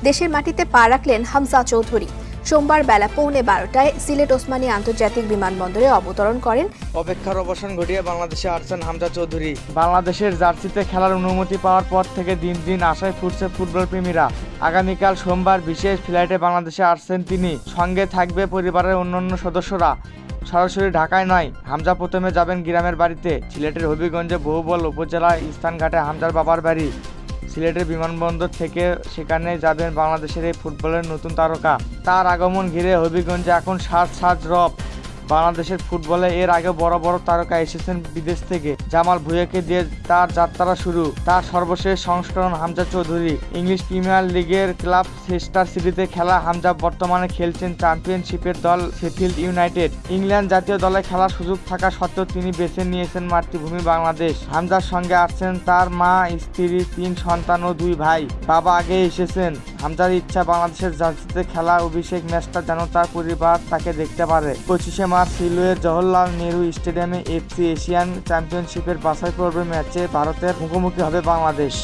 দেশের মাটিতে পা রাখলেন হামজা চৌধুরী। সোমবার বেলা 11:15টায় সিলেট ওসমানী আন্তর্জাতিক বিমানবন্দরে অবতরণ করেন। অপেক্ষার অবসান ঘটিয়ে বাংলাদেশে আসছেন হামজা চৌধুরী। বাংলাদেশের জার্সিতে খেলার অনুমতি পাওয়ার পর থেকে দিন দিন আশায় ফুটছে ফুটবল প্রেমীরা। আগামীকাল সোমবার বিশেষ ফ্লাইটে বাংলাদেশে আসছেন তিনি। সঙ্গে থাকবে পরিবারের অন্যান্য সদস্যরা। সরাসরি ঢাকায় নয়, হামজা প্রথমে যাবেন গ্রামের বাড়িতে। সিলেটের হবিগঞ্জে বহুবল উপজেলার স্থানঘাটে হামজার বাবার বাড়ি। সিলেটের বিমানবন্দর থেকে সেখানে যাবেন বাংলাদেশের এই ফুটবলের নতুন তারকা। তার আগমন ঘিরে হবিগঞ্জে এখন সাজ রব। বাংলাদেশের ফুটবলে এর আগে বড় বড় তারকা এসেছেন বিদেশ থেকে। জামাল ভুঁইয়াকে দিয়ে তার যাত্রা শুরু। তার সর্বশেষ সংস্করণ হামজা চৌধুরী। ইংলিশ প্রিমিয়ার লিগের ক্লাব লেস্টার সিটিতে খেলা হামজা বর্তমানে খেলছেন চ্যাম্পিয়নশিপের দল শেফিল্ড ইউনাইটেড। ইংল্যান্ড জাতীয় দলে খেলার সুযোগ থাকা সত্ত্বেও তিনি বেছে নিয়েছেন মাতৃভূমি বাংলাদেশ। হামজার সঙ্গে আসছেন তার মা, স্ত্রী, 3 সন্তান ও 2 ভাই। বাবা আগে এসেছেন। হামজার ইচ্ছা বাংলাদেশের জার্সিতে খেলা অভিষেক ম্যাচটা যেন তার পরিবার তাকে দেখতে পারে। 25 মার্চ সিলেটের জওহরলাল নেহরু স্টেডিয়ামে এফসি এশিয়ান চ্যাম্পিয়নশিপের বাছাই পর্বের ম্যাচে ভারতের মুখোমুখি হবে বাংলাদেশ।